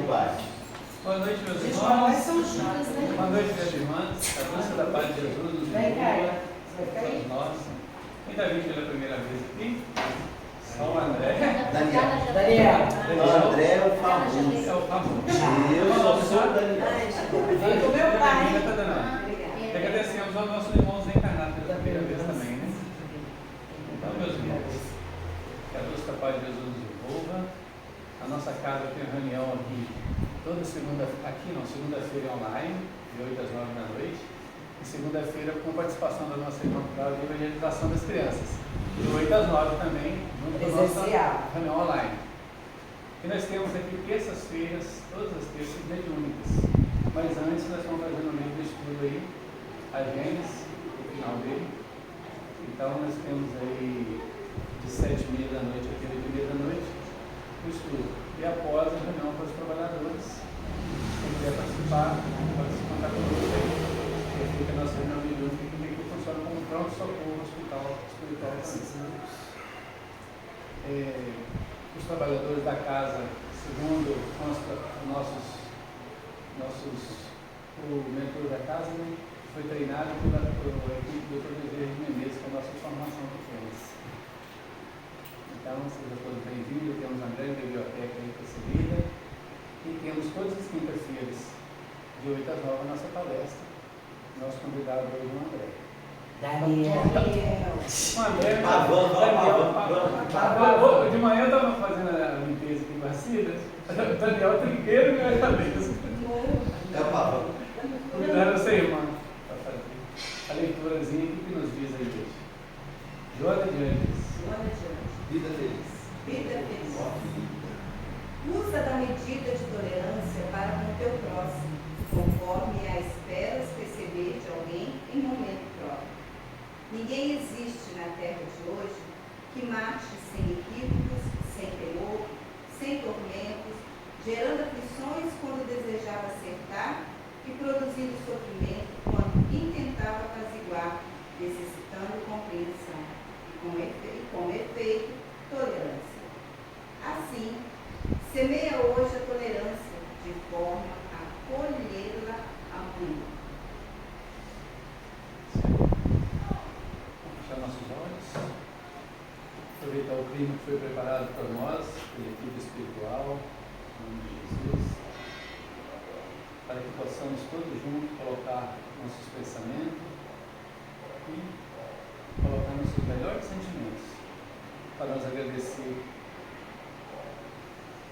Pai. Boa noite, meus Gente, irmãos. nós somos juntas, né? Boa noite, meus irmãos. A busca da paz de Jesus nos Vem cá, envolva. vai cair. Todos nós. Quem está vindo pela primeira vez aqui? Só o André. Daniel. Daniel. O André é o famoso. É o famoso. Eu sou o Daniel. Vem com meu pai. E agradecemos aos nossos irmãos encarnados pela primeira vez também, né? Então, meus irmãos, que a luz da paz de Jesus nos envolva. A nossa casa tem reunião aqui toda segunda-feira online, de 8 às 9 da noite. E segunda-feira com participação da nossa irmã Cláudia de evangelização das crianças. De 8 às 9 também, junto com a nossa reunião online. E nós temos aqui terças-feiras, todas as terças mediúnicas. Mas antes nós estamos fazendo um livro de estudo aí, a Gênesis, o final dele. Então nós temos aí de 7h30 da noite até 8h30 da noite o estudo. E após a reunião para os trabalhadores, quem quiser participar, pode se contar conosco aí. Fica a nossa reunião mediúnica que funciona como um pronto-socorro hospital espiritual. Os trabalhadores da casa, segundo consta o mentor da casa, né, foi treinado pela equipe do Dr. Desejo Menezes, com a nossa formação que temos. Então, sejam todos bem-vindos. Temos a grande biblioteca aí recebida e temos todas as quintas-feiras, de 8 às 9, a nossa palestra. Nosso convidado hoje é o André. Daniel. De manhã eu estava fazendo a limpeza aqui com a Cida. Daniel Trigueiro e minha cabeça. É o Pavão. Convidaram você, irmã, para fazer a leiturazinha que nos diz aí hoje. Jota de Andes. Vida feliz. Vida feliz. Usa da medida de tolerância para com o teu próximo, conforme a esperas receber de alguém em momento próprio. Ninguém existe na terra de hoje que marche sem equívocos, sem temor, sem tormentos, gerando aflições quando desejava acertar e produzindo sofrimento quando intentava apaziguar, necessitando compreensão e, com efeito, tolerância. Assim, semeia hoje a tolerância de forma a colhê-la amanhã. Vamos fechar nossos olhos. Aproveitar o clima que foi preparado por nós, pela equipe espiritual, em nome de Jesus, para que possamos todos juntos colocar nossos pensamentos e colocar nossos melhores sentimentos para nós agradecer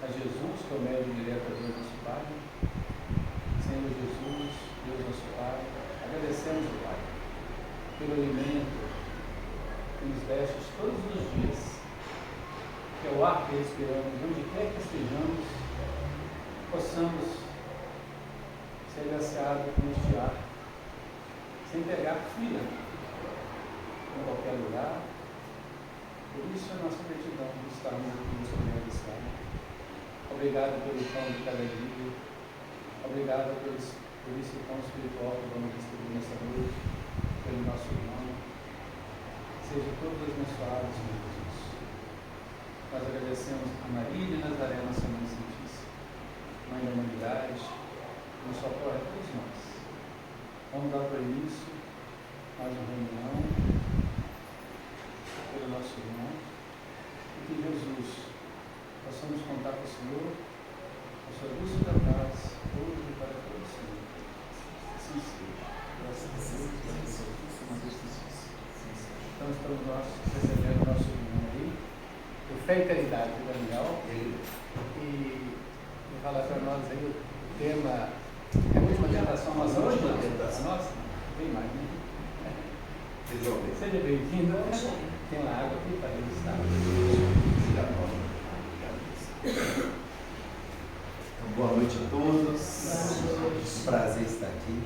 a Jesus, que é o médium direto a Deus nosso Pai. Senhor Jesus, Deus nosso Pai, agradecemos, Pai, pelo alimento que nos destes todos os dias, que é o ar que respiramos, onde quer que estejamos, possamos ser agraciados com este ar, sem pegar fila em qualquer lugar. Por isso a nossa gratidão por estarmos aqui nessa manhã. Obrigado pelo pão de cada dia. Obrigado por esse pão espiritual que vamos receber nessa noite, pelo nosso irmão. Sejam todos abençoados, meu Jesus. Nós agradecemos a Maria de Nazaré, nossa Mãe Santíssima, Mãe da Humanidade, que nos socorre a todos nós. Vamos dar por início mais uma reunião pelo nosso irmão, e que Jesus possamos contar com o Senhor, a sua luz da paz, hoje e para todos sempre. Assim seja. Graças a Deus, então estamos nós recebendo o nosso irmão aí, o Fé e Caridade do Daniel, e falar para nós aí o tema, é a última tentação nossa? A última tentação nossa? Bem mais, né? Seja bem-vindo. Tem uma água aqui para ele estar. Boa noite a todos. Prazer estar aqui.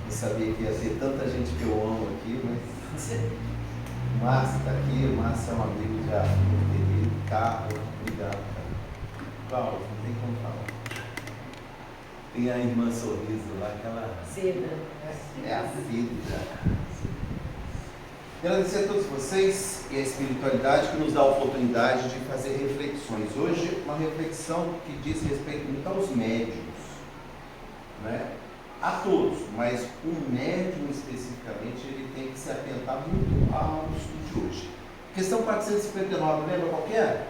Eu sabia que ia ter tanta gente que eu amo aqui, mas o Márcio está aqui. O Márcio é um amigo já muito querido. Carlos, obrigado, cara. Paulo, não tem como falar. Tem a irmã Sorriso lá, aquela. Cida. É a Cida. Agradecer a todos vocês e a espiritualidade que nos dá a oportunidade de fazer reflexões. Hoje, uma reflexão que diz respeito muito aos médiuns, né? A todos, mas o médium especificamente, ele tem que se atentar muito ao estudo de hoje. Questão 459, lembra qual que é?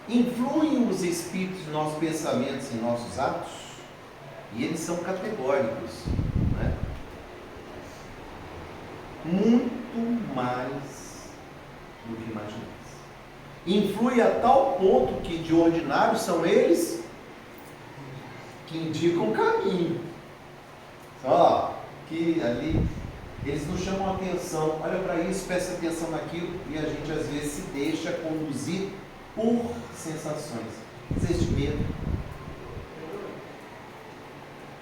Influem os espíritos em nossos pensamentos e em nossos atos? E eles são categóricos, né? Muito mais do que imaginamos. Influi a tal ponto que de ordinário são eles que indicam o caminho. Só que ali eles nos chamam a atenção, olha para isso, presta atenção naquilo, e a gente às vezes se deixa conduzir por sensações. Às vezes de medo,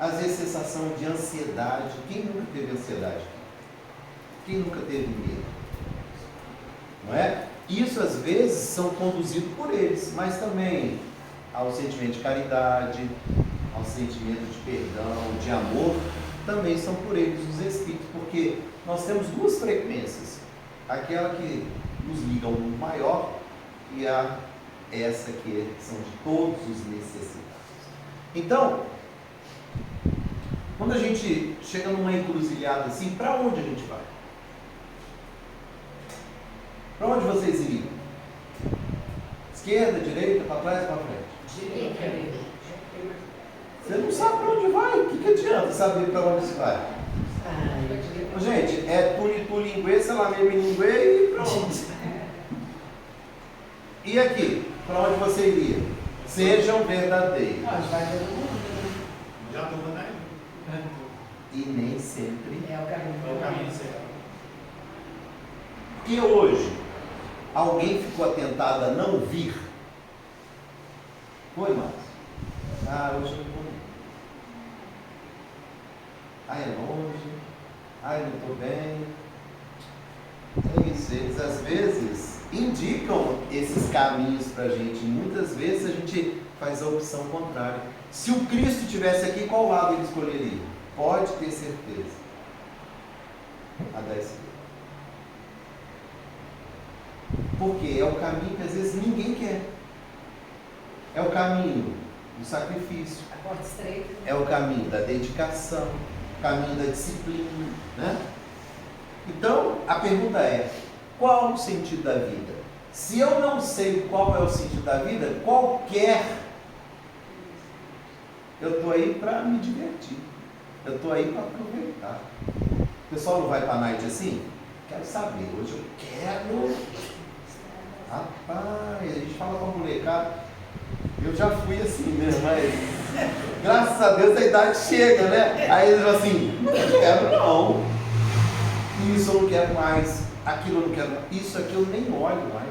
às vezes sensação de ansiedade. Quem nunca teve ansiedade? Quem nunca teve medo? Não é? Isso às vezes são conduzidos por eles, mas também ao sentimento de caridade, ao sentimento de perdão, de amor, também são por eles os espíritos, porque nós temos duas frequências, aquela que nos liga ao mundo maior e essa que são de todos os necessitados. Então, quando a gente chega numa encruzilhada assim, para onde a gente vai? Para onde vocês iriam? Esquerda, direita, para trás, para frente? Direita. Você não sabe para onde vai. O que adianta saber para onde você vai? Gente, é tuli-tulingue, salame-lingue e pronto. E aqui? Para onde você iria? Sejam verdadeiros. Já estou mandando aí. E nem sempre É o caminho certo. Porque hoje alguém ficou atentado a não vir. Foi, Márcio? Hoje eu não vou. É longe. Eu não estou bem. É isso, eles às vezes indicam esses caminhos para a gente. Muitas vezes a gente faz a opção contrária. Se o Cristo estivesse aqui, qual lado ele escolheria? Pode ter certeza. A da esquerda. Porque é o caminho que às vezes ninguém quer. É o caminho do sacrifício. A porta estreita. É o caminho da dedicação, o caminho da disciplina, né? Então, a pergunta é, qual o sentido da vida? Se eu não sei qual é o sentido da vida, eu estou aí para me divertir. Eu estou aí para aproveitar. O pessoal não vai para a night assim? Quero saber, hoje eu quero. Rapaz, a gente fala com a molecada. Eu já fui assim mesmo, mas graças a Deus a idade chega, né? Aí eles falam assim, não quero não. Isso eu não quero mais, aquilo eu não quero mais, isso aqui eu nem olho mais.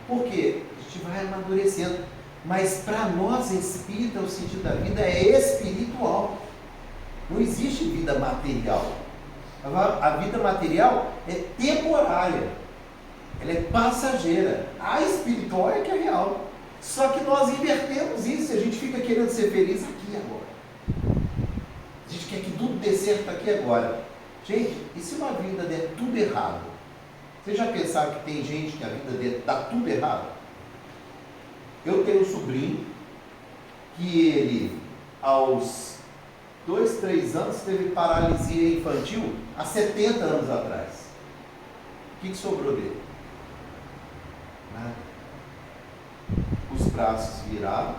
Por quê? A gente vai amadurecendo. Mas para nós espírita, o sentido da vida é espiritual. Não existe vida material. A vida material é temporária. Ela é passageira. A espiritual é que é real. Só que nós invertemos isso. A gente fica querendo ser feliz aqui agora. A gente quer que tudo dê certo aqui agora. Gente, e se uma vida der tudo errado? Vocês já pensaram que tem gente que a vida dá tudo errado? Eu tenho um sobrinho que ele, aos 2, 3 anos, teve paralisia infantil há 70 anos atrás. O que sobrou dele? Nada. Os braços viraram,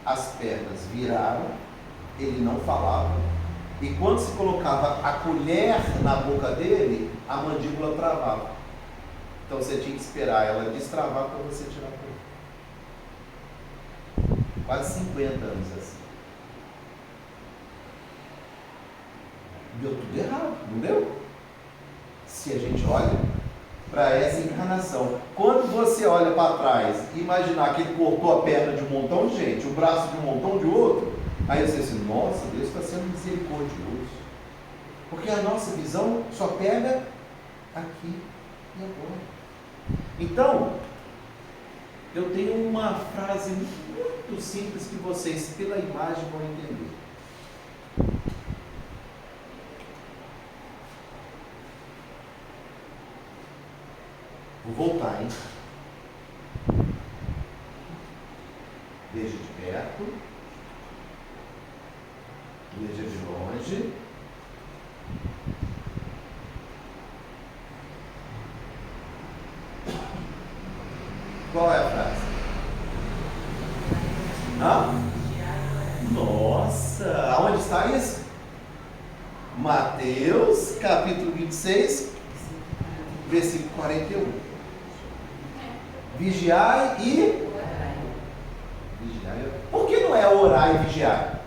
as pernas viraram, ele não falava, e quando se colocava a colher na boca dele, a mandíbula travava. Então você tinha que esperar ela destravar para você tirar a colher. Quase 50 anos assim. Deu tudo errado, não deu? Se a gente olha para essa encarnação. Quando você olha para trás e imaginar que ele cortou a perna de um montão de gente, o braço de um montão de outro, aí você diz assim, nossa, Deus está sendo misericordioso. Porque a nossa visão só pega aqui e agora. Então, eu tenho uma frase muito muito simples que vocês, pela imagem, vão entender. Vou voltar, hein? Veja de perto, veja de longe. Qual é a frase? Hã? Nossa, aonde está isso? Mateus, capítulo 26, versículo 41. Vigiai e... Vigiai. Por que não é orar e vigiar?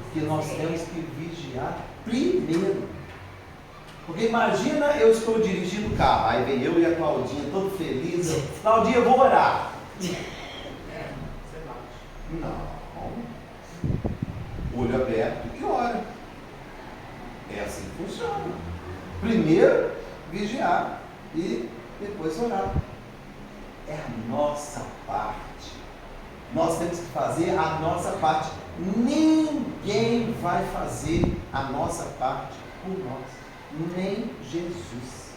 Porque nós temos que vigiar primeiro. Porque imagina, eu estou dirigindo o carro, aí vem eu e a Claudinha, todo feliz. Claudinha, eu vou orar. Não. Olho aberto e ora. É assim que funciona. Primeiro, vigiar e depois orar. É a nossa parte. Nós temos que fazer a nossa parte. Ninguém vai fazer a nossa parte por nós. Nem Jesus.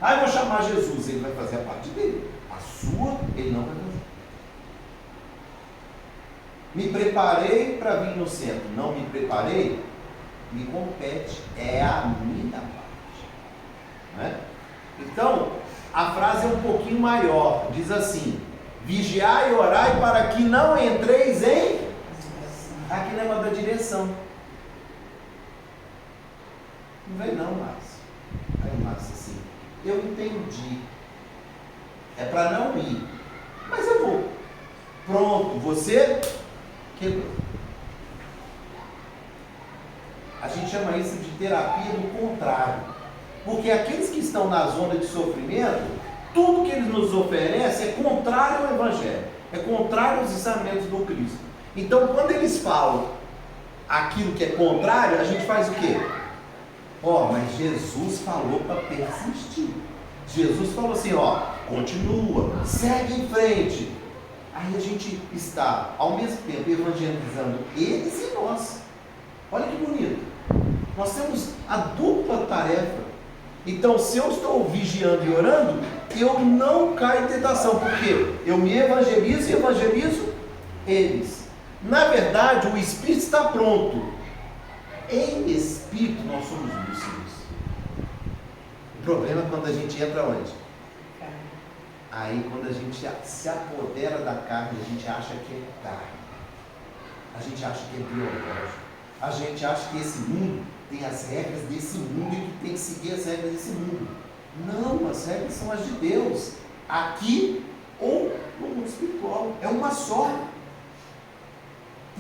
Eu vou chamar Jesus, ele vai fazer a parte dele. A sua, ele não vai fazer. Me preparei para vir no centro. Não me preparei, me compete. É a minha parte. Né? Então, a frase é um pouquinho maior. Diz assim: vigiai e orai para que não entreis em... Aqui lembra da direção. Não vem não, Márcio. Aí o Márcio assim, eu entendi. É para não ir. Mas eu vou. Pronto, você quebrou. A gente chama isso de terapia do contrário. Porque aqueles que estão na zona de sofrimento, tudo que eles nos oferecem é contrário ao Evangelho. É contrário aos ensinamentos do Cristo. Então, quando eles falam aquilo que é contrário, a gente faz o quê? Mas Jesus falou para persistir. Jesus falou assim, continua, segue em frente. Aí a gente está, ao mesmo tempo, evangelizando eles e nós. Olha que bonito. Nós temos a dupla tarefa. Então, se eu estou vigiando e orando, eu não caio em tentação, porque eu me evangelizo e evangelizo eles. Na verdade, o Espírito está pronto. Em Espírito nós somos lúcidos. O problema é quando a gente entra onde? Aí quando a gente se apodera da carne, a gente acha que é carne. A gente acha que é biológico. A gente acha que esse mundo tem as regras desse mundo e que tem que seguir as regras desse mundo. Não, as regras são as de Deus. Aqui ou no mundo espiritual. É uma só.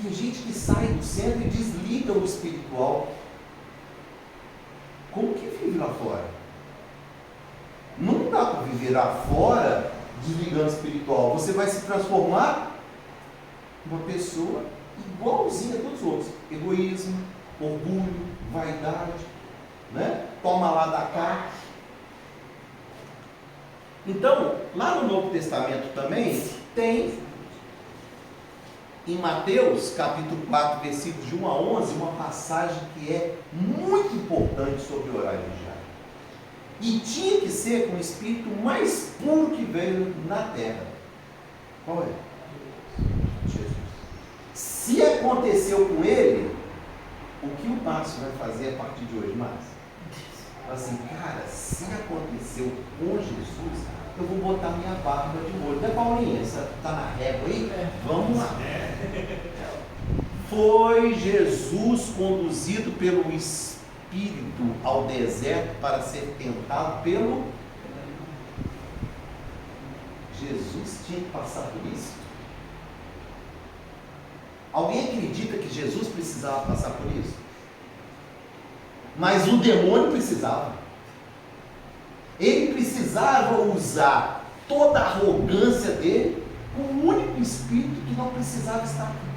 Tem gente que sai do centro e desliga o espiritual. Como que vive lá fora? Não dá para viver lá fora desligando o espiritual. Você vai se transformar em uma pessoa igualzinha a todos os outros. Egoísmo, orgulho, vaidade, né? Toma lá da cá. Então, lá no Novo Testamento também tem, em Mateus, capítulo 4, versículos de 1 a 11, uma passagem que é muito importante sobre orar e vigiar. E tinha que ser com o espírito mais puro que veio na terra. Qual é? Jesus. Se aconteceu com ele, o que o Márcio vai fazer a partir de hoje, Márcio? Assim, cara, se aconteceu com Jesus, eu vou botar minha barba de molho. Não é, Paulinha? Você está na régua aí? Vamos lá. Foi Jesus conduzido pelo Espírito ao deserto para ser tentado pelo... Jesus tinha que passar por isso? Alguém acredita que Jesus precisava passar por isso? Mas o demônio precisava. Ele precisava usar toda a arrogância dele com um único espírito que não precisava estar aqui.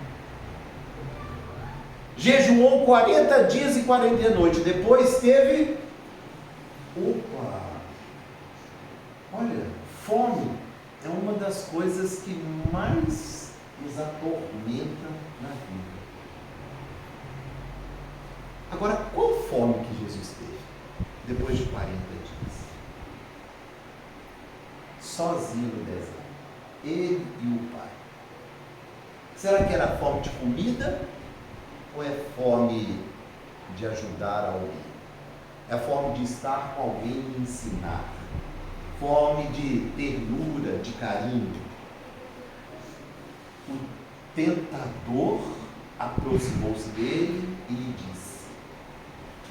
Jejuou 40 dias e 40 noites. Depois teve... Olha, fome. é uma das coisas que mais nos atormenta na vida. Agora, qual fome que Jesus teve depois de 40 dias? Sozinho no deserto. Ele e o Pai. Será que era fome de comida ou é fome de ajudar alguém? É fome de estar com alguém e ensinar. Fome de ternura, de carinho. O tentador aproximou-se dele e lhe disse: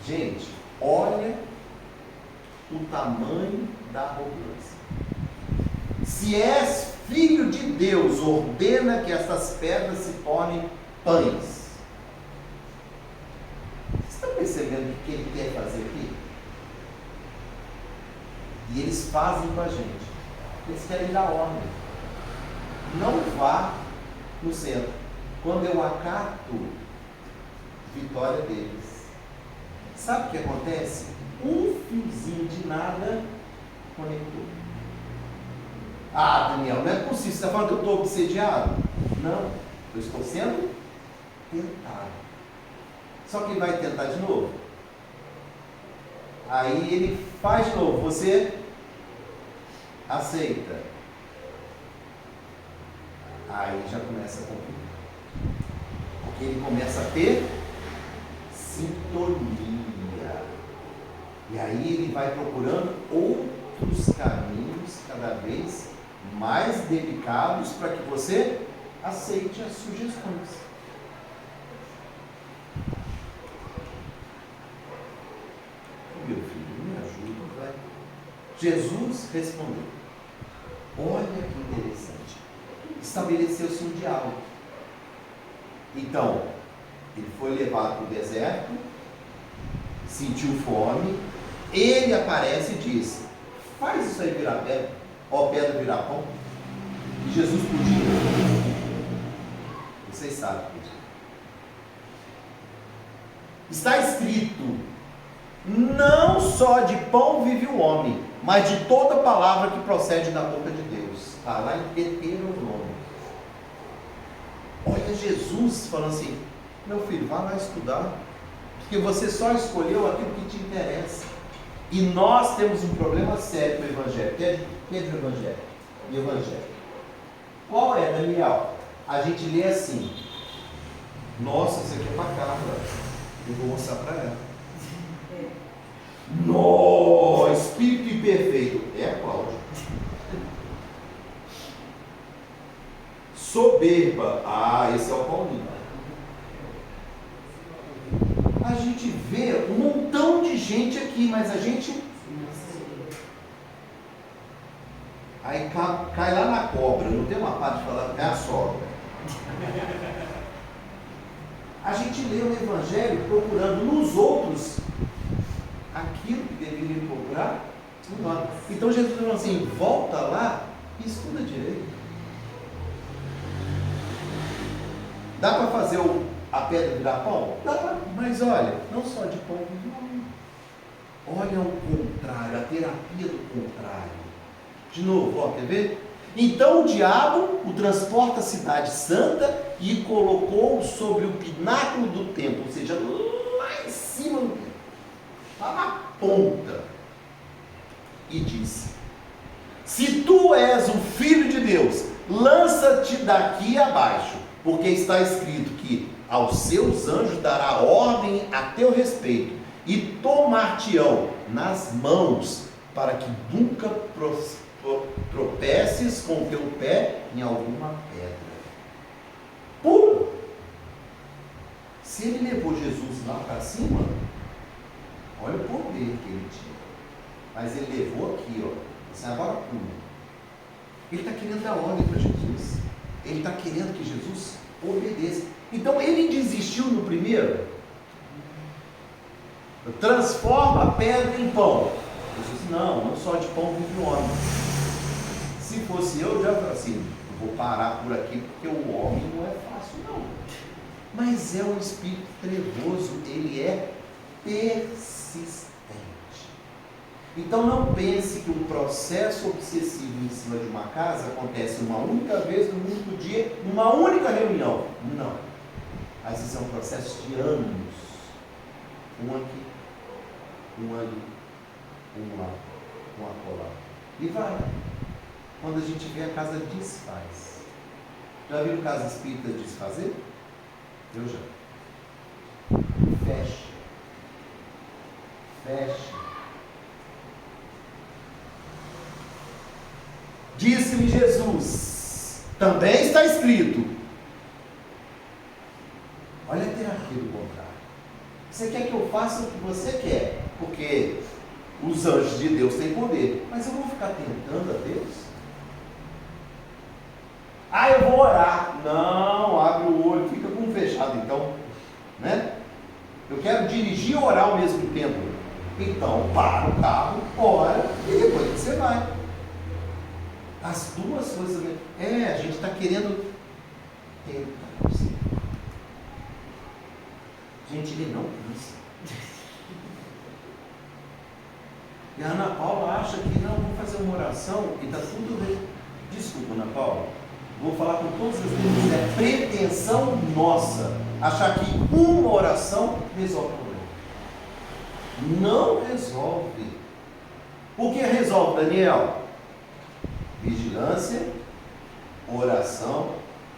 gente, olha o tamanho da arrogância. Se és filho de Deus, ordena que essas pedras se tornem pães. Vocês estão percebendo o que ele quer fazer aqui? E eles fazem com a gente. Eles querem dar ordem. Não vá no centro. Quando eu acato, vitória deles. Sabe o que acontece? Um fiozinho de nada conectou. Ah, Daniel, não é possível. Você está falando que eu estou obsediado? Não, eu estou sendo tentado. Só que ele vai tentar de novo. Aí ele faz de novo. Você aceita. Aí já começa a complicar. Porque ele começa a ter sintonia. E aí ele vai procurando outros caminhos cada vez mais delicados para que você aceite as sugestões. Meu filho, me ajuda, vai. Jesus respondeu. Olha que interessante. Estabeleceu-se um diálogo. Então, ele foi levado para o deserto, sentiu fome, ele aparece e diz: faz isso aí virar pedra, ó pedra virar pão. E Jesus podia. Vocês sabem disso. Está escrito: não só de pão vive o homem, mas de toda palavra que procede da boca de Deus. Está lá em Deuteronômio. Olha Jesus falando assim: meu filho, vá lá estudar, porque você só escolheu aquilo que te interessa. E nós temos um problema sério com o Evangelho. Que é do Evangelho? E Evangelho. Qual é, Daniel? A gente lê assim: nossa, isso aqui é para Carla. Eu vou mostrar para ela. No Espírito imperfeito. É a Cláudia. Soberba. Ah, esse é o Paulinho. A gente vê um montão de gente aqui, mas a gente... Aí cai lá na cobra. Não tem uma parte de falar que é a sogra. A gente lê o Evangelho procurando nos outros aquilo que deveria procurar. Então Jesus falou assim: volta lá e estuda direito. Dá para fazer a pedra virar pão? Dá, mas olha, não só de pão vive o homem. Olha o contrário, a terapia do contrário. De novo, ó, quer ver? Então o diabo o transporta à cidade santa e colocou sobre o pináculo do templo, ou seja, lá em cima do templo, lá na ponta, e disse: se tu és o filho de Deus, lança-te daqui abaixo, porque está escrito que aos seus anjos dará ordem a teu respeito, e tomar-te-ão nas mãos, para que nunca tropeces com o teu pé em alguma pedra. Puro! Se ele levou Jesus lá para cima, olha o poder que ele tinha. Mas ele levou aqui, ó. Assim, agora pula. Ele está querendo dar ordem para Jesus. Ele está querendo que Jesus obedeça. Então ele desistiu no primeiro. Transforma a pedra em pão. Jesus disse: não só de pão vive o homem. Se fosse eu, já falei assim: vou parar por aqui, porque o homem não é fácil, não. Mas é um espírito trevoso, ele é persistente. Então não pense que um processo obsessivo em cima de uma casa acontece uma única vez no único dia, numa única reunião. Não. Às vezes é um processo de anos. Um aqui, um ali, um lá, um acolá. E vai. Quando a gente vê, a casa desfaz. Já viram casa espírita desfazer? Eu já. Fecha. Fecha. Disse-me Jesus, também está escrito. Olha a terapia do contrário. Você quer que eu faça o que você quer, porque os anjos de Deus têm poder, mas eu vou ficar tentando a Deus? Ah, eu vou orar. Não, abre o olho, fica com um fechado então, né? Eu quero dirigir e orar ao mesmo tempo. Então, para o carro, ora e depois você vai. As duas coisas. A gente está querendo tentar. Gente, ele não cansa. E a Ana Paula acha que não, vamos fazer uma oração e está tudo bem. Desculpa, Ana Paula. Vou falar com todas as vezes. É pretensão nossa achar que uma oração resolve o problema. Não resolve. O que resolve, Daniel? Vigilância, oração,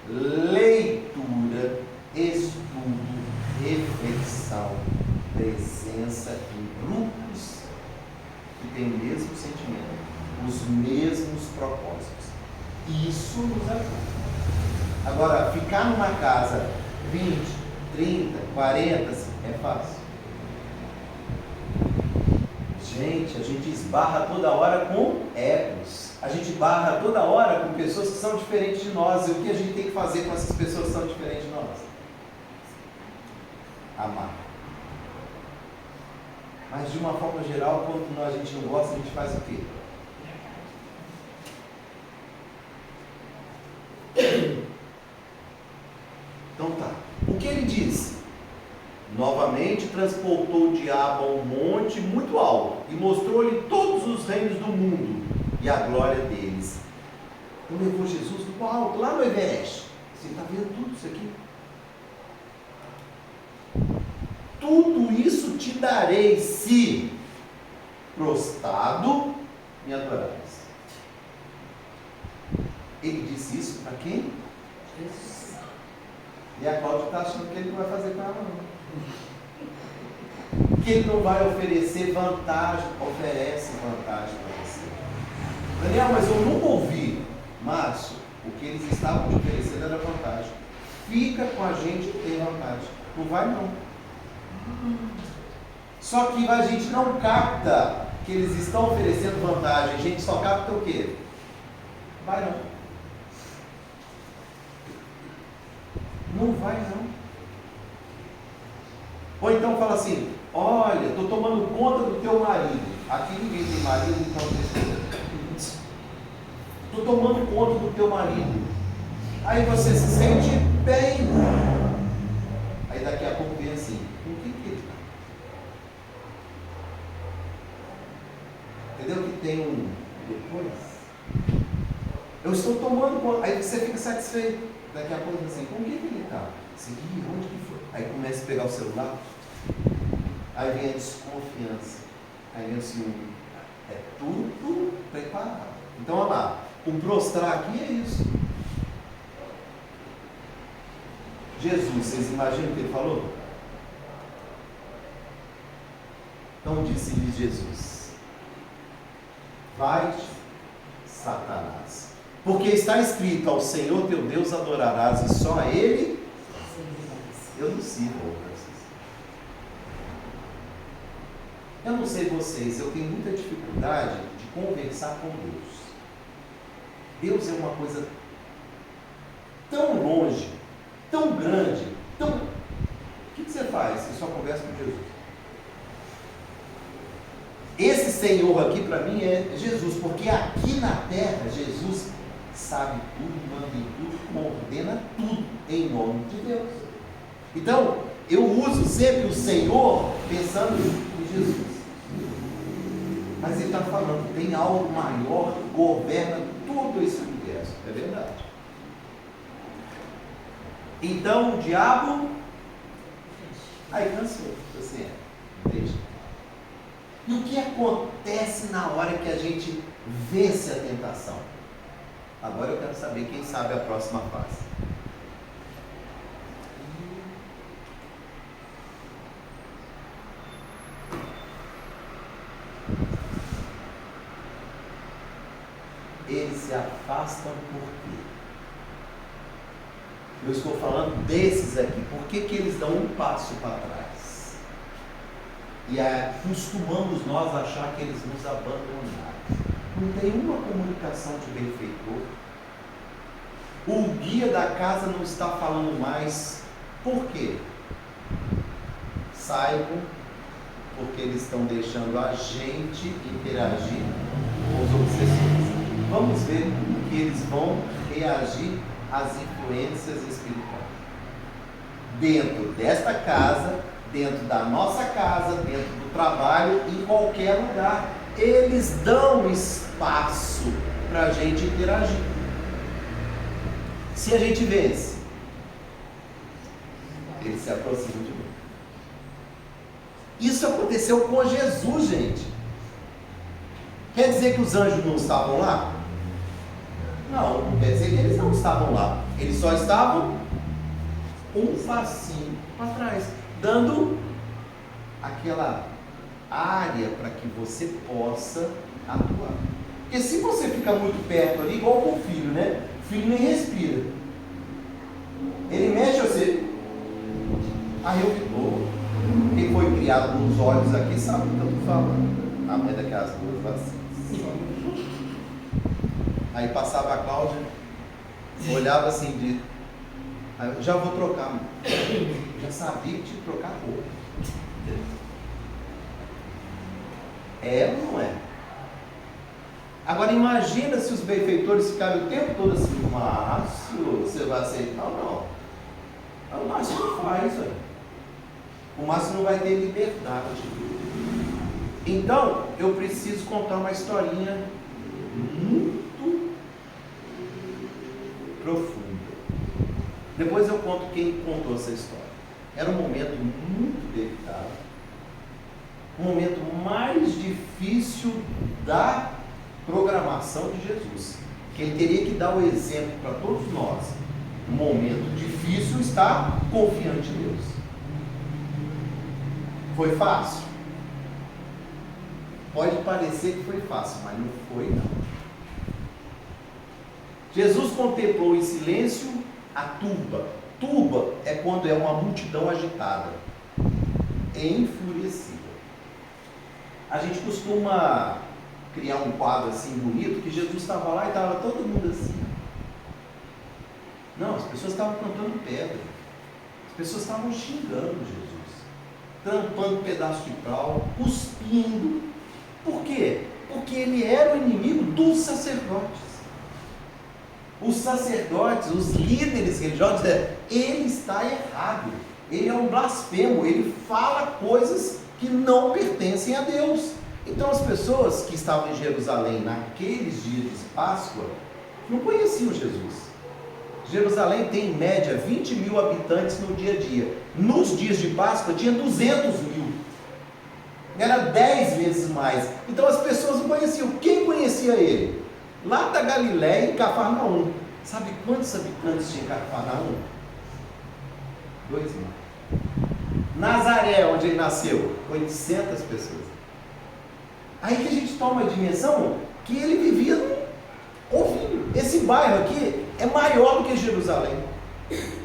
leitura, estudo, reflexão, presença em grupos que têm o mesmo sentimento, os mesmos propósitos. Isso nos ajuda. Agora, ficar numa casa 20, 30, 40 é fácil. Gente, a gente esbarra toda hora com egos. A gente esbarra toda hora com pessoas que são diferentes de nós. E o que a gente tem que fazer com essas pessoas que são diferentes de nós? Amar. Mas de uma forma geral, quando a gente não gosta, a gente faz o quê? Então tá. O que ele disse? Novamente transportou o diabo a um monte muito alto e mostrou-lhe todos os reinos do mundo e a glória deles. Então levou Jesus no alto, lá no Everest. Você está vendo tudo isso aqui? Tudo isso te darei se prostrado me adorares. Ele disse isso para quem? Jesus. E a Cláudia está achando que ele não vai fazer com ela não. Que ele não vai oferecer vantagem. Oferece vantagem para você. Daniel, mas eu nunca ouvi. Márcio, o que eles estavam te oferecendo era vantagem. Fica com a gente que tem vantagem. Não vai não. Só que a gente não capta que eles estão oferecendo vantagem. A gente só capta o quê? Vai não. Não vai não. Ou então fala assim, olha, estou tomando conta do teu marido. Aqui ninguém tem marido, então estou tomando conta do teu marido. Aí você se sente bem. Aí daqui a pouco vem assim, com que ele está? Entendeu que tem um depois? Eu estou tomando conta. Aí você fica satisfeito. Daqui a pouco assim, com que ele está? Seguir, onde que foi? Aí começa a pegar o celular. Aí vem a desconfiança. Aí vem o ciúme. É tudo preparado. Então, olha lá. O prostrar aqui é isso. Jesus, vocês imaginam o que ele falou? Então disse-lhe Jesus: vai-te, Satanás, porque está escrito: ao Senhor teu Deus adorarás e só a Ele eu não sirvo outras. Eu não sei vocês, eu tenho muita dificuldade de conversar com Deus. Deus é uma coisa tão longe, tão grande, tão... O que você faz? Você só conversa com Jesus. Esse Senhor aqui para mim é Jesus, porque aqui na terra Jesus sabe tudo, manda em tudo, coordena tudo em nome de Deus. Então, eu uso sempre o Senhor pensando em Jesus. Mas ele está falando, tem algo maior que governa todo esse universo. É verdade. Então o diabo, aí cansou, assim, deixa. E o que acontece na hora que a gente vence a tentação? Agora eu quero saber quem sabe a próxima fase. Eles se afastam por quê? Eu estou falando desses aqui. Por que eles dão um passo para trás? E costumamos nós achar que eles nos abandonaram. Não tem uma comunicação de benfeitor. O guia da casa não está falando mais. Por quê? Saibam, porque eles estão deixando a gente interagir com os obsessores. Vamos ver como que eles vão reagir às influências espirituais. Dentro desta casa, dentro da nossa casa, dentro do trabalho, em qualquer lugar. Eles dão espaço para a gente interagir. Se a gente vence, eles se aproximam de mim. Isso aconteceu com Jesus, gente. Quer dizer que os anjos não estavam lá? Não, não quer dizer que eles não estavam lá. Eles só estavam um passinho para trás, dando aquela área para que você possa atuar. Porque se você fica muito perto ali, igual com o filho, né? O filho nem respira. Ele mexe você. Aí eu fico. Quem foi criado com os olhos aqui sabe o que eu estou falando. A mãe daquelas duas vacinas. Aí passava a Cláudia, olhava assim de. Aí eu já vou trocar, mano. Já sabia que tinha que trocar a roupa. É ou não é? Agora imagina se os benfeitores ficarem o tempo todo assim, Márcio, você vai aceitar ou não? O Márcio não faz, velho. O Márcio não vai ter liberdade. Então, eu preciso contar uma historinha muito profunda. Depois eu conto quem contou essa história. Era um momento muito delicado. Um momento mais difícil da programação de Jesus. Que ele teria que dar o exemplo para todos nós. Um momento difícil estar confiante em Deus. Foi fácil? Pode parecer que foi fácil, mas não foi não. Jesus contemplou em silêncio a turba. Turba é quando é uma multidão agitada, enfurecida. A gente costuma criar um quadro assim bonito, que Jesus estava lá e estava todo mundo assim. Não, as pessoas estavam cantando pedra. As pessoas estavam xingando Jesus, trampando pedaço de pau, cuspindo. Por quê? Porque ele era o inimigo dos sacerdotes. Os sacerdotes, os líderes religiosos, ele está errado. Ele é um blasfemo, ele fala coisas que não pertencem a Deus. Então as pessoas que estavam em Jerusalém naqueles dias de Páscoa não conheciam Jesus. Jerusalém tem em média 20 mil habitantes no dia a dia. Nos dias de Páscoa tinha 200 mil. Era 10 vezes mais. Então as pessoas não conheciam. Quem conhecia ele? Lá da Galiléia, em Cafarnaum. Sabe quantos habitantes tinha Cafarnaum? 2 mil. Nazaré, onde ele nasceu, 800 pessoas. Aí que a gente toma a dimensão que ele vivia ouvindo. Esse bairro aqui é maior do que Jerusalém.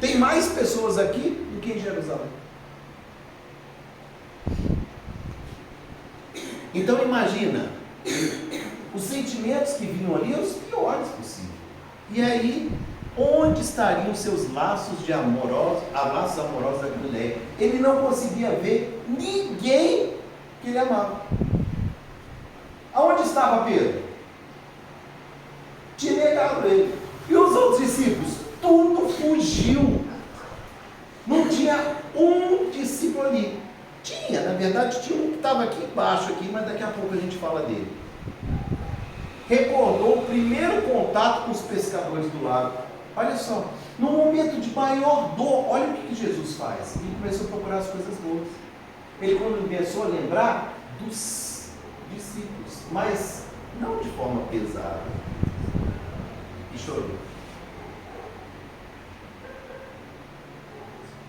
Tem mais pessoas aqui do que em Jerusalém. Então imagina, os sentimentos que vinham ali eram os piores possíveis. E aí, onde estariam seus laços amorosos da Galileia? Ele não conseguia ver ninguém que ele amava. Aonde estava Pedro? Tinha negado ele. E os outros discípulos? Tudo fugiu. Não tinha um discípulo ali. Tinha, na verdade. verdade, tinha um que estava aqui embaixo, aqui, mas daqui a pouco a gente fala dele. Recordou o primeiro contato com os pescadores do lago. Olha só, no momento de maior dor, olha o que Jesus faz. Ele começou a procurar as coisas boas. Ele começou a lembrar dos discípulos, mas não de forma pesada. E chorou.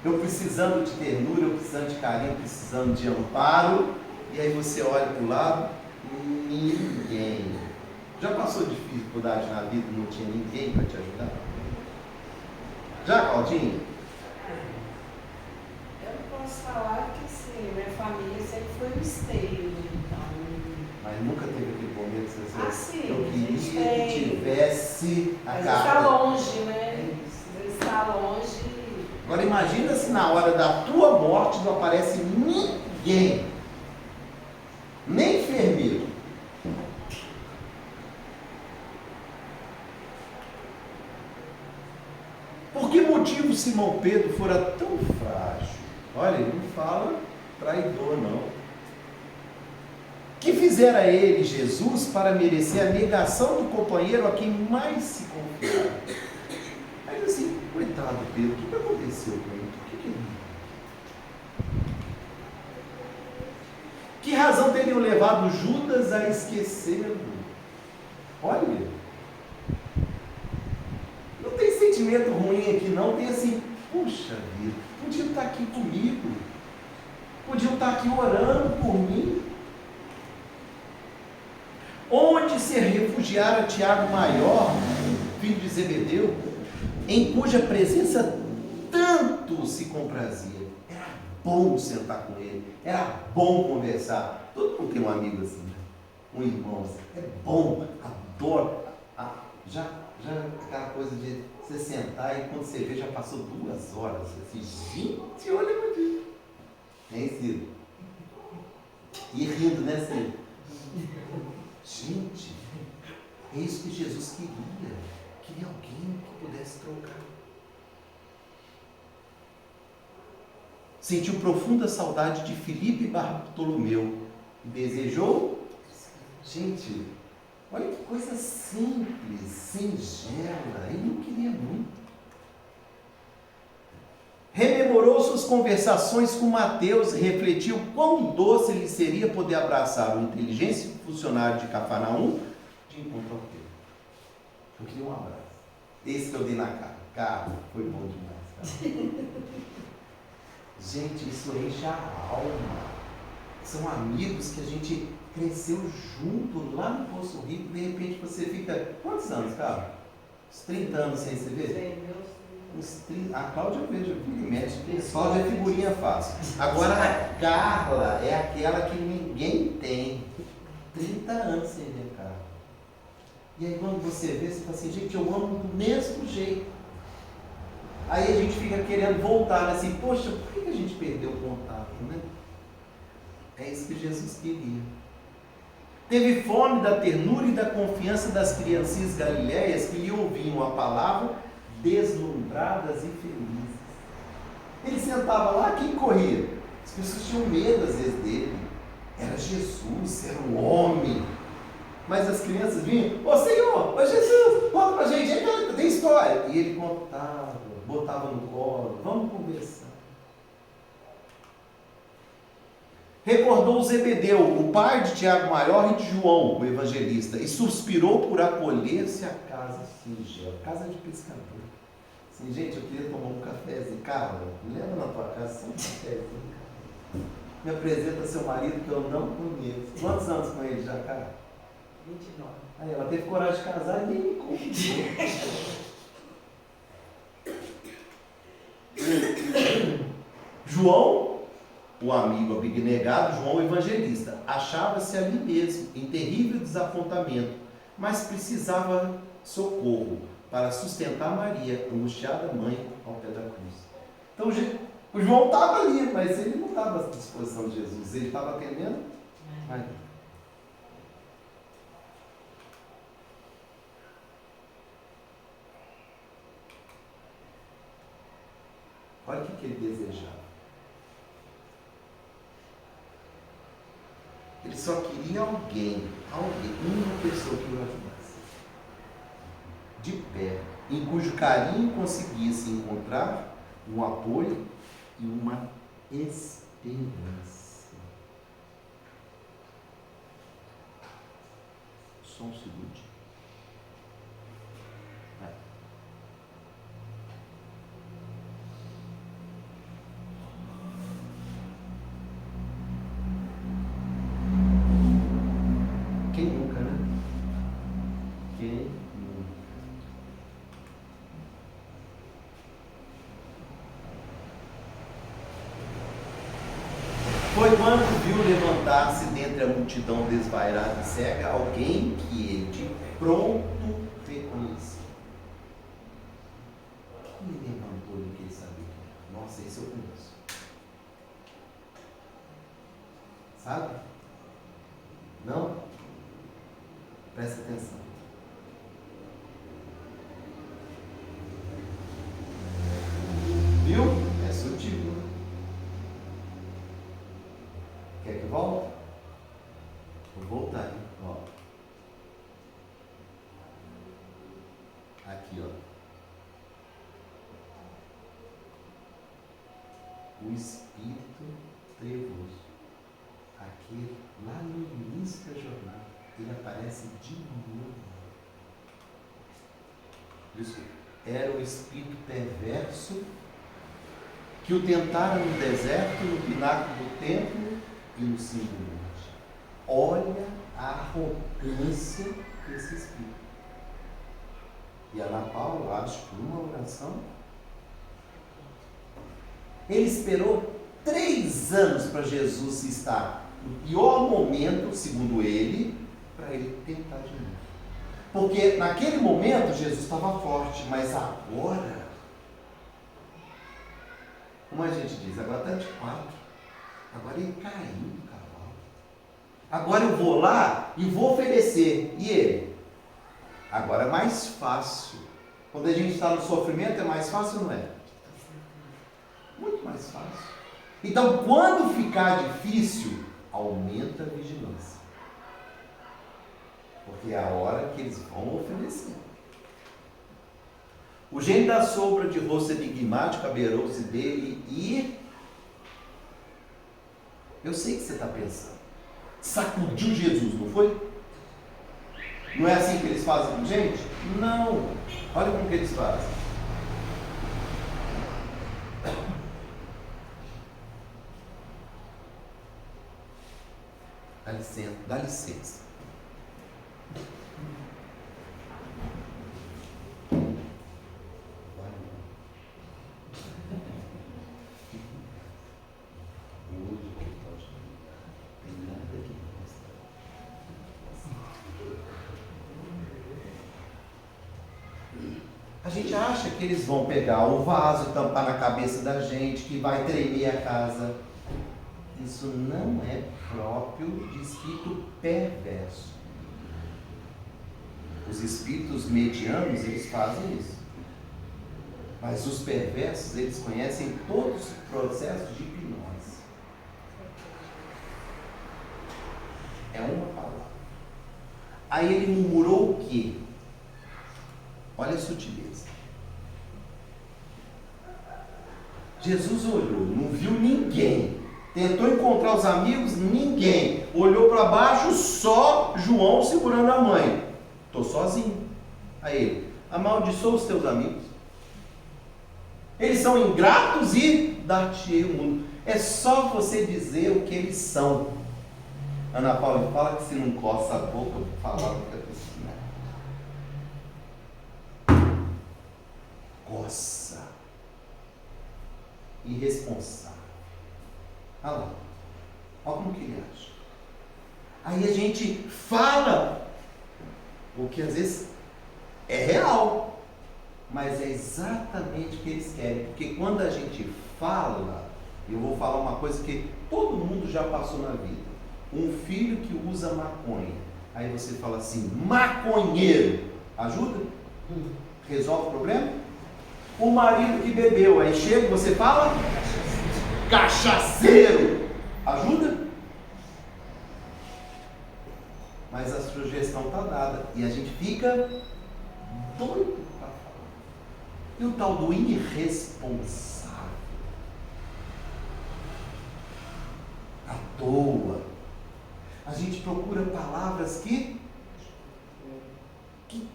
Eu precisando de ternura, eu precisando de carinho, precisando de amparo. E aí você olha para o lado, ninguém. Já passou dificuldade na vida e não tinha ninguém para te ajudar? Já, Claudinha? Eu não posso falar que sim, minha família sempre foi um esteio, então. Mas nunca teve aquele momento que você Sim, eu a gente queria tem. que tivesse a Mas casa. está longe, né? Está longe. Agora imagina se na hora da tua morte não aparece ninguém, nem enfermeiro. Por que motivo Simão Pedro fora tão frágil? Olha, ele não fala traidor, não. Que fizera ele, Jesus, para merecer a negação do companheiro a quem mais se confiava? Aí assim, coitado Pedro, o que aconteceu com ele? Que razão teriam levado Judas a esquecê-lo? Olha, não tem sentimento ruim aqui não, tem assim, puxa vida, podiam estar aqui comigo, podiam estar aqui orando por mim. Onde se refugiara Tiago Maior, filho de Zebedeu, em cuja presença tanto se comprazia. Era bom sentar com ele, era bom conversar. Todo mundo tem um amigo assim, né? Um irmão assim. É bom, adoro. Já aquela coisa de você sentar e quando você vê já passou 2 horas. Assim, gente, olha meu Deus. Hein, Ciro? E rindo, né, Ciro? Gente, é isso que Jesus queria. Queria alguém que pudesse trocar. Sentiu profunda saudade de Filipe e Bartolomeu e desejou. Gente, olha que coisa simples, singela. Ele não queria muito. Rememorou suas conversações com Mateus e refletiu quão doce lhe seria poder abraçar o inteligente funcionário de Cafarnaum de encontro ao Pedro. Eu queria um abraço. Esse que eu dei na cara. Cara, foi bom demais. Cara. Gente, isso enche a alma. São amigos que a gente cresceu junto lá no Poço Rico. De repente você fica... Quantos anos, cara? Uns 30 anos sem se ver? Uns 30... A Cláudia eu vejo, mexe. Cláudia é figurinha fácil. Agora a Carla é aquela que ninguém tem. 30 anos sem ver a Carla. E aí quando você vê, você fala assim, gente, eu amo do mesmo jeito. Aí a gente fica querendo voltar, né? Assim, poxa, por que a gente perdeu o contato, né? É isso que Jesus queria. Teve fome da ternura e da confiança das criancinhas galileias que lhe ouviam a palavra, deslumbradas e felizes. Ele sentava lá, quem corria? As pessoas tinham medo às vezes dele. Era Jesus, era um homem. Mas as crianças vinham, ô Senhor, ô Jesus, conta pra gente, tem história. E ele contava, botava no colo, vamos conversar. Recordou Zebedeu, o pai de Tiago Maior e de João, o evangelista, e suspirou por acolher-se à casa singela, casa de pescador. Assim, gente, eu queria tomar um cafezinho. Carla, me leva na tua casa só um cafezinho. Me apresenta seu marido que eu não conheço. Quantos anos com ele já, cara? 29. Aí ela teve coragem de casar e nem me convidou. João, o amigo abnegado, João o evangelista, achava-se ali mesmo, em terrível desapontamento, mas precisava socorro para sustentar Maria, angustiada mãe, ao pé da cruz. Então o João estava ali, mas ele não estava à disposição de Jesus, ele estava atendendo Maria. Olha o que ele desejava. Ele só queria alguém, uma pessoa que o ajudasse. De pé, em cujo carinho conseguisse encontrar um apoio e uma esperança. Só um segundo. Vai. Quem nunca, né? Quem nunca? Foi quando viu levantar-se dentre a multidão desvairada e cega alguém que ele de pronto reconheceu. Quem levantou e que ele sabia que era? Nossa, esse eu conheço. Sabe? Não? Presta atenção. Viu? É sutil. Quer que volte? Vou voltar, hein? Ó. Aqui, ó. O espírito trevoso. Aqui, lá no início da jornada, ele aparece de novo. Isso era o espírito perverso que o tentara no deserto, no pináculo do templo e no cimo do monte. Olha a arrogância desse espírito. E Ana Paula, acho que uma oração, ele esperou 3 anos para Jesus estar no pior momento, segundo ele, para ele tentar de novo. Porque naquele momento Jesus estava forte, mas agora, como a gente diz, agora está de 4. Agora ele caiu do cavalo. Agora eu vou lá e vou oferecer. E ele? Agora é mais fácil. Quando a gente está no sofrimento, é mais fácil, não é? Muito mais fácil. Então, quando ficar difícil, aumenta a vigilância. Porque é a hora que eles vão oferecer. O gênio da sombra de rosto enigmático abeirou-se dele e... Eu sei o que você está pensando. Sacudiu Jesus, não foi? Não é assim que eles fazem com gente? Não. Olha como que eles fazem. Dá licença, dá licença. A gente acha que eles vão pegar o vaso, tampar na cabeça da gente, que vai tremer a casa. Isso não é próprio de espírito perverso. Os espíritos medianos, eles fazem isso. Mas os perversos, eles conhecem todos os processos de hipnose. É uma palavra. Aí ele murmurou o quê? Olha a sutileza. Jesus olhou, não viu ninguém. Tentou encontrar os amigos, ninguém. Olhou para baixo, só João segurando a mãe. Estou sozinho. Aí ele, amaldiçoa os teus amigos. Eles são ingratos e dar-te-ei o mundo. É só você dizer o que eles são. Ana Paula, fala que se não coça a boca, eu falar o que eu preciso. Coça. Irresponsável. Olha lá. Olha como que ele acha. Aí a gente fala o que às vezes é real, mas é exatamente o que eles querem. Porque quando a gente fala, eu vou falar uma coisa que todo mundo já passou na vida. Um filho que usa maconha. Aí você fala assim, maconheiro. Ajuda? Resolve o problema? O marido que bebeu. Aí chega e você fala, cachaceiro. Ajuda? sugestão está dada. E a gente fica doido para falar. E o tal do irresponsável? À toa. A gente procura palavras que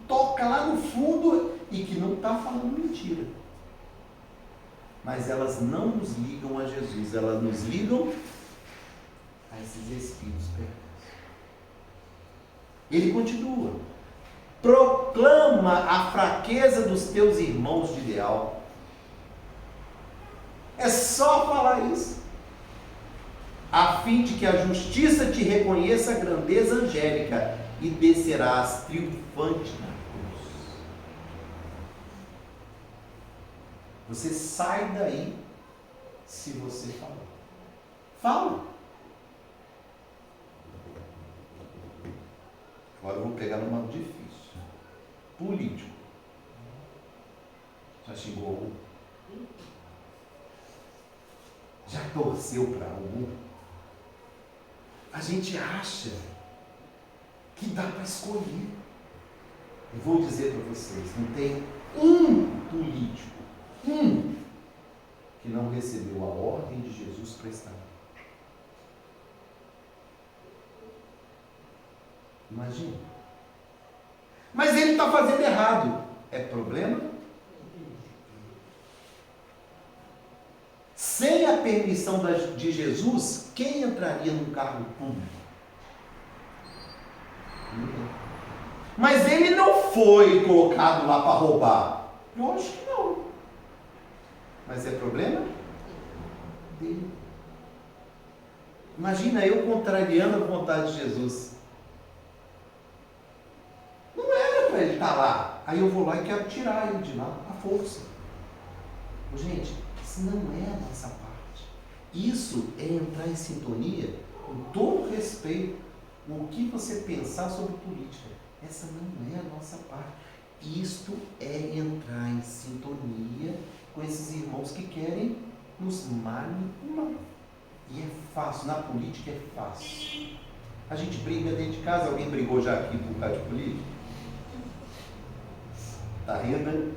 toca lá no fundo e que não está falando mentira. Mas elas não nos ligam a Jesus, elas nos ligam a esses espíritos perversos. Ele continua: proclama a fraqueza dos teus irmãos de ideal. É só falar isso, a fim de que a justiça te reconheça a grandeza angélica e descerás triunfante na cruz. Você sai daí se você falar. Fala. Agora eu vou pegar numa difícil. Político. Já xingou algum? Já torceu para algum? A gente acha que dá para escolher. Eu vou dizer para vocês, não tem um político, que não recebeu a ordem de Jesus para estar. Imagina. Mas ele está fazendo errado. É problema? Sem a permissão de Jesus, quem entraria num cargo público? Ninguém. Mas ele não foi colocado lá para roubar. Eu acho que não. Mas é problema dele. Imagina eu contrariando a vontade de Jesus. Não era para ele estar lá. Aí eu vou lá e quero tirar ele de lá, à força. Gente, isso não é a nossa parte. Isso é entrar em sintonia, com todo respeito, o que você pensar sobre política. Essa não é a nossa parte. Isto é entrar em sintonia com esses irmãos que querem nos manipular. E é fácil, na política é fácil. A gente briga dentro de casa. Alguém brigou já aqui por causa de política? Tá rindo, né?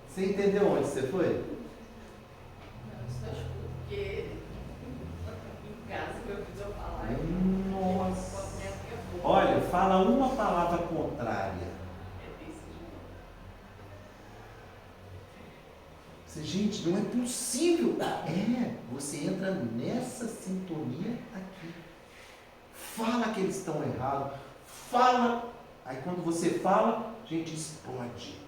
Você entendeu onde você foi? Não, só escuto, porque em casa meu filho falar. Nossa! Olha, fala uma palavra contrária. Gente, não é possível. É, você entra nessa sintonia aqui. Fala que eles estão errados. Fala. Aí quando você fala, a gente explode.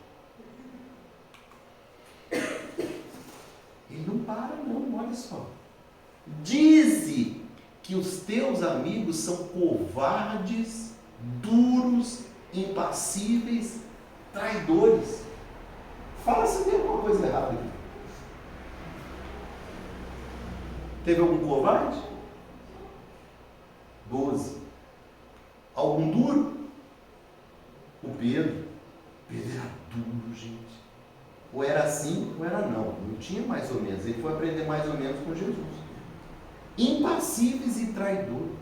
Ele não para não, olha só. Dize que os teus amigos são covardes, duros, impassíveis, traidores. Fala se tem alguma coisa errada aqui. Teve algum covarde? 12. Algum duro? O Pedro. Pedro era duro, gente. Ou era assim, ou era não. Não tinha mais ou menos. Ele foi aprender mais ou menos com Jesus. Impassíveis e traidores.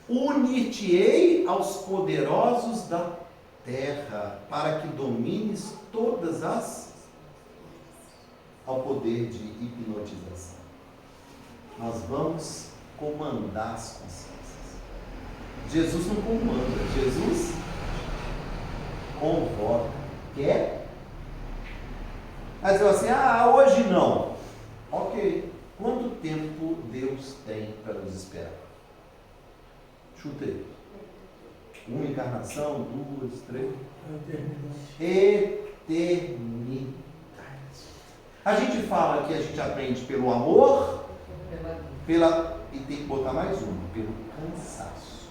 Unir-te-ei aos poderosos da terra, para que domines todas ao poder de hipnotização. Nós vamos comandar as consciências. Jesus não comanda, Jesus convoca. Quer? Mas eu assim, hoje não. Ok. Quanto tempo Deus tem para nos esperar? Chutei. Uma encarnação, 2, 3. Eternidade. A gente fala que a gente aprende pelo amor, e tem que botar mais uma, pelo cansaço.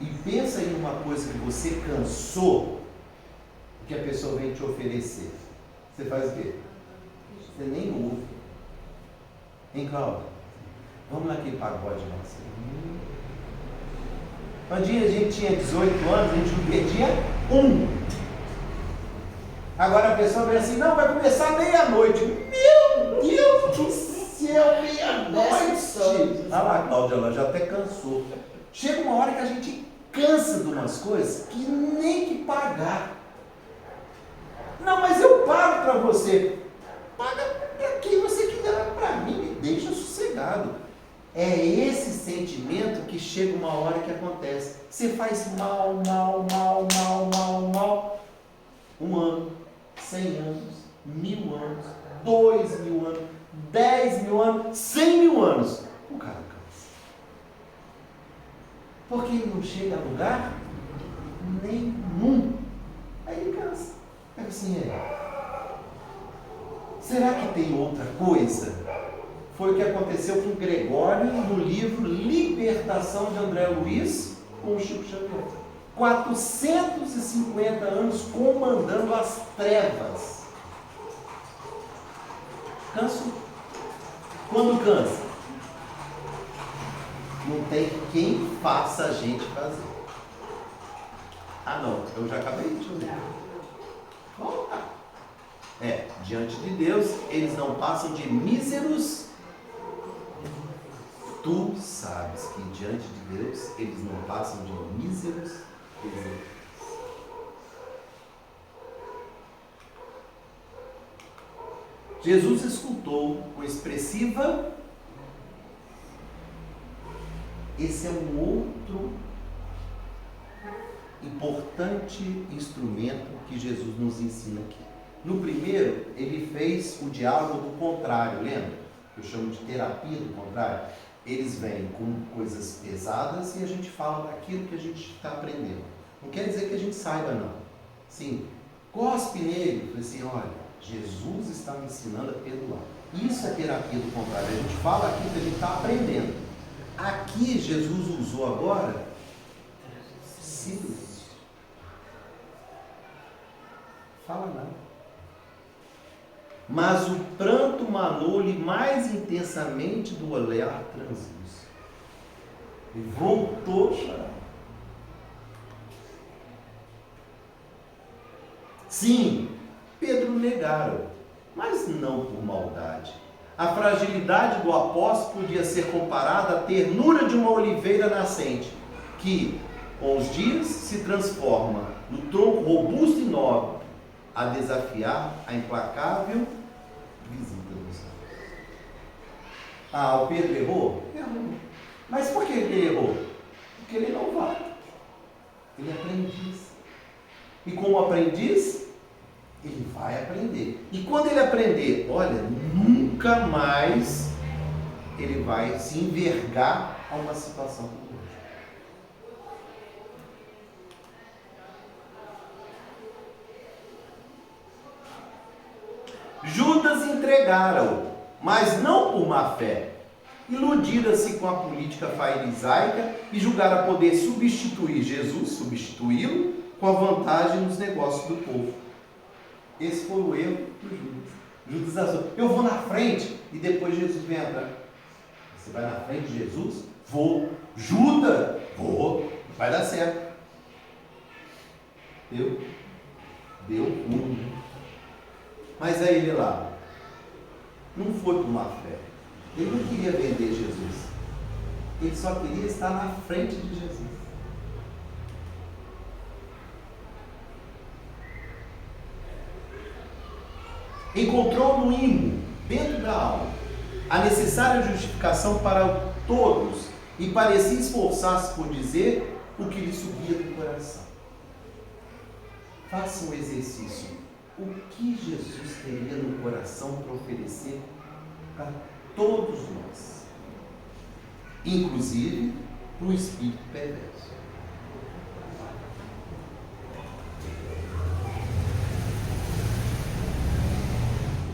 E pensa em uma coisa que você cansou, que a pessoa vem te oferecer. Você faz o quê? Você nem ouve. Hein, Cláudia? Vamos naquele pagode nosso. Um dia a gente tinha 18 anos, a gente não perdia um. Agora a pessoa vem assim, não, vai começar meia-noite. Meu Deus do céu, meia-noite! Olha lá, a Cláudia, ela já até cansou. Chega uma hora que a gente cansa de umas coisas que nem que pagar. Não, mas eu pago para você. Paga para quem você quiser, para mim, me deixa sossegado. É esse sentimento que chega uma hora que acontece. Você faz mal. 1 ano, 100 anos, 1000 anos, 2000 anos, 10.000 anos, 100.000 anos. O cara cansa. Porque ele não chega a lugar nenhum. Aí ele cansa. É assim, será que tem outra coisa? Foi o que aconteceu com Gregório no livro Libertação de André Luiz com o Chico Xavier. 450 anos comandando as trevas. Canso? Quando cansa? Não tem quem faça a gente fazer. Ah não, eu já acabei de ler. Vamos lá. Diante de Deus, eles não passam de míseros. Tu sabes que diante de Deus, eles não passam de míseros exemplos. Jesus escutou com expressiva. Esse é um outro importante instrumento que Jesus nos ensina aqui. No primeiro, ele fez o diálogo do contrário, lembra? Eu chamo de terapia do contrário. Eles vêm com coisas pesadas e a gente fala daquilo que a gente está aprendendo. Não quer dizer que a gente saiba, não. Sim, cospe nele. Fala assim, olha, Jesus está me ensinando a perdoar. Isso é terapia do contrário. A gente fala aquilo que a gente está aprendendo. Aqui, Jesus usou agora silêncio. Fala nada. Mas o pranto manou-lhe mais intensamente do olhar translúcido. E voltou a chorar. Sim, Pedro negaram, mas não por maldade. A fragilidade do apóstolo podia ser comparada à ternura de uma oliveira nascente, que, com os dias, se transforma no tronco robusto e nobre, a desafiar a implacável visita dos céus. Ah, o Pedro errou? Errou. Mas por que ele errou? Porque ele é novato. Ele é aprendiz. E como aprendiz, ele vai aprender. E quando ele aprender, olha, nunca mais ele vai se envergar a uma situação como essa. Judas entregaram, mas não por má fé. Iludira-se com a política farisaica e julgara poder substituir Jesus, substituí-lo, com a vantagem nos negócios do povo. Esse foi o erro do Judas. Judas achou, eu vou na frente e depois Jesus vem atrás. Você vai na frente de Jesus? Vou. Judas? Vou. Vai dar certo. Deu ruim. Mas aí ele lá, não foi por má fé. Ele não queria vender Jesus. Ele só queria estar na frente de Jesus. Encontrou no íntimo, dentro da alma, a necessária justificação para todos e parecia esforçar-se por dizer o que lhe subia do coração. Faça um exercício. O que Jesus teria no coração para oferecer para todos nós, inclusive para o espírito perverso?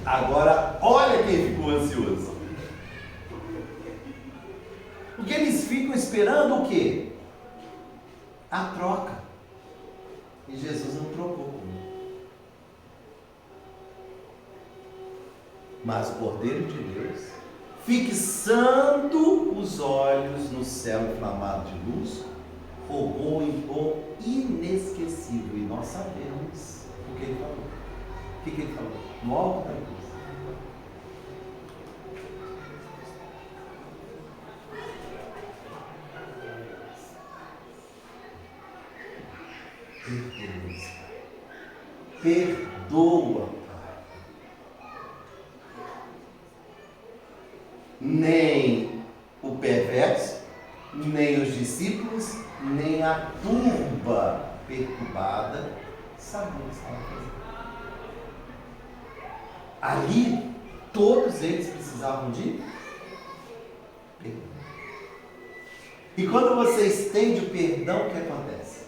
Agora, olha quem ficou ansioso. Porque eles ficam esperando o quê? A troca. E Jesus não trocou comigo. Mas o Cordeiro de Deus, fixando os olhos no céu inflamado de luz, rogou em dom inesquecível. E nós sabemos o que ele falou. O que ele falou? No alto da cruz. perdoa-os. Perdoa, Pai. Nem o perverso, nem os discípulos, nem a turba perturbada sabiam o que estava fazendo. Ali, todos eles precisavam de perdão. E quando você estende o perdão, o que acontece?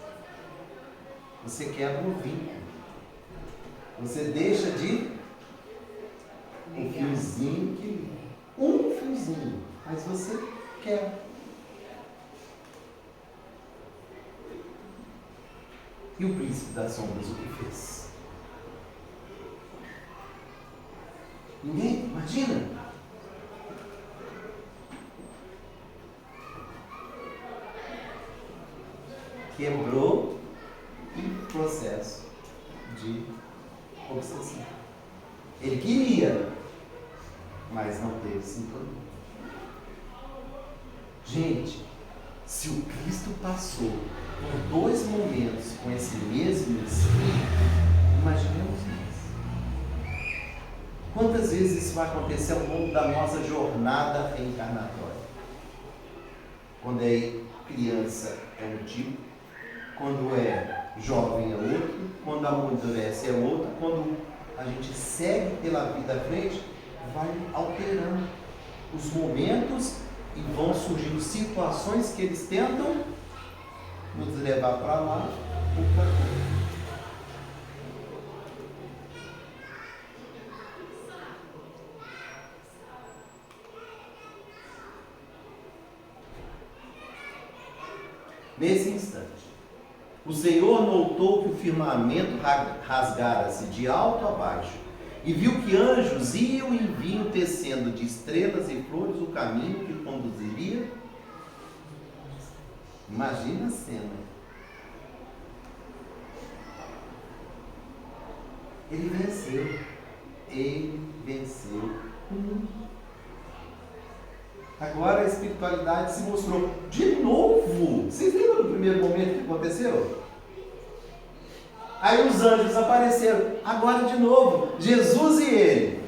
Você quebra o vínculo. Você deixa de um fiozinho que liga. Um fiozinho, mas você quebra. E o príncipe das sombras o que fez? Ninguém? Imagina! Quebrou o processo de obsessão. Ele queria, mas não teve sintonia. Gente, se o Cristo passou por 2 momentos com esse mesmo espírito, imaginemos isso. Quantas vezes isso vai acontecer ao longo da nossa jornada reencarnatória? Quando é criança é um tipo, quando é jovem é outro, quando amadurece é outro, quando a gente segue pela vida à frente, vai alterando os momentos e vão surgindo situações que eles tentam nos levar para lá ou para cá. Nesse instante, o Senhor notou que o firmamento rasgara-se de alto a baixo e viu que anjos iam e vinham tecendo de estrelas e flores o caminho que conduziria. Imagina a cena. Ele venceu. Ele venceu. Agora a espiritualidade se mostrou de novo. Vocês lembram do primeiro momento que aconteceu? Aí os anjos apareceram. Agora de novo, Jesus e ele.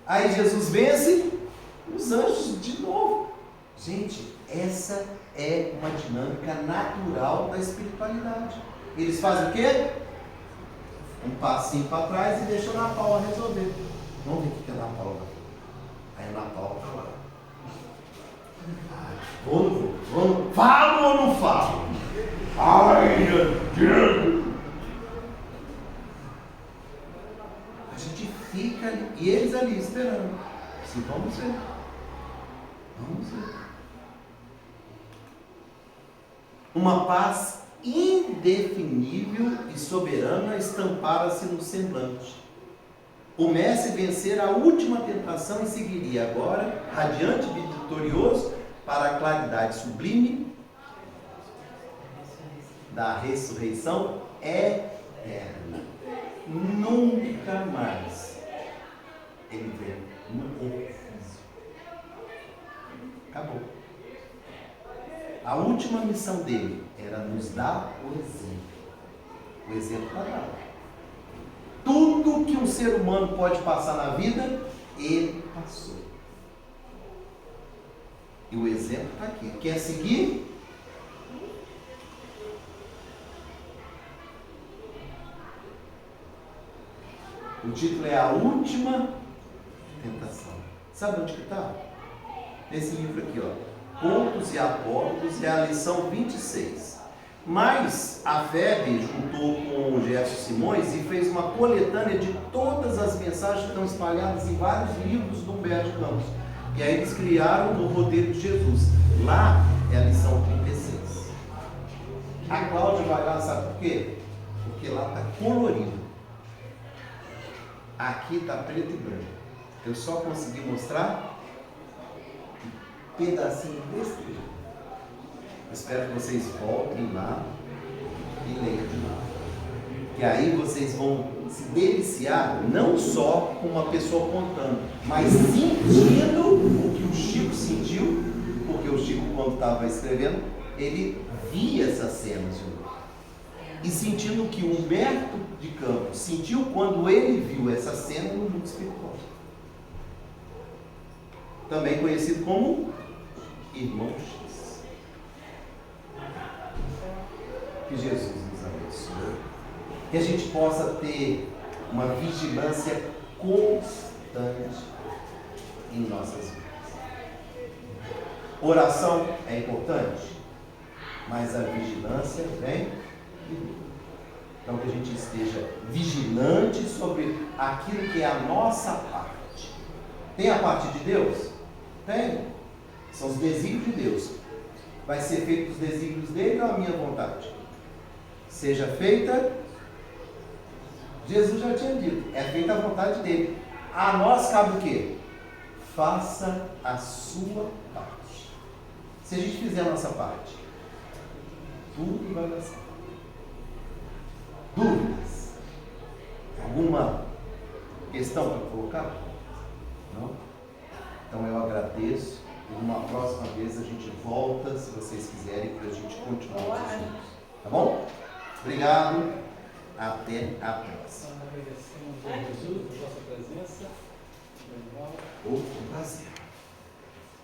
Aí Jesus vence, os anjos de novo. Gente, essa é uma dinâmica natural da espiritualidade. Eles fazem o quê? Um passinho para trás e deixam a Ana Paula resolver. Vamos ver o que é a Ana Paula. Aí a Ana Paula está lá. Vou ou não vou? Falo ou não falo? Ai, meu Deus! A gente fica ali, e eles ali esperando. Assim, vamos ver. Vamos ver. Uma paz indefinível e soberana estampara-se no semblante. O mestre vencera a última tentação e seguiria agora, radiante e vitorioso, para a claridade sublime da ressurreição eterna. Nunca mais ele veio no corpo físico. Acabou. A última missão dele era nos dar o exemplo. O exemplo está dado. Tudo que um ser humano pode passar na vida, ele passou. E o exemplo está aqui. Quer seguir? O título é A Última Tentação. Sabe onde que está? Nesse livro aqui, ó. Pontos e Apólogos, é a lição 26. Mas a FEB juntou com o Gerson Simões e fez uma coletânea de todas as mensagens que estão espalhadas em vários livros do Humberto de Campos. E aí eles criaram o roteiro de Jesus. Lá é a lição 36. A Cláudia vai lá, sabe por quê? Porque lá está colorido. Aqui está preto e branco. Eu só consegui mostrar um pedacinho desse jeito. Espero que vocês voltem lá e leiam de novo. E aí vocês vão se deliciar, não só com uma pessoa contando, mas sentindo o que o Chico sentiu, porque o Chico, quando estava escrevendo, ele via essas cenas. e sentindo o que o Humberto de Campos sentiu quando ele viu essa cena no mundo espiritual. Também conhecido como Irmão X. Que Jesus nos abençoe. Que a gente possa ter uma vigilância constante em nossas vidas. Oração é importante, mas a vigilância vem de Deus. Então que a gente esteja vigilante sobre aquilo que é a nossa parte. Tem a parte de Deus? Tem. São os desígnios de Deus. Vai ser feito os desígnios dele ou a minha vontade? Seja feita, Jesus já tinha dito, é feita a vontade dele. A nós cabe o quê? Faça a sua parte. Se a gente fizer a nossa parte, tudo vai dar certo. Dúvidas? Alguma questão para colocar? Não? Então eu agradeço. E numa próxima vez a gente volta, se vocês quiserem, para a gente continuar os assuntos. Tá bom? Obrigado. Até a próxima. Agradecemos a Jesus por sua presença. Um prazer.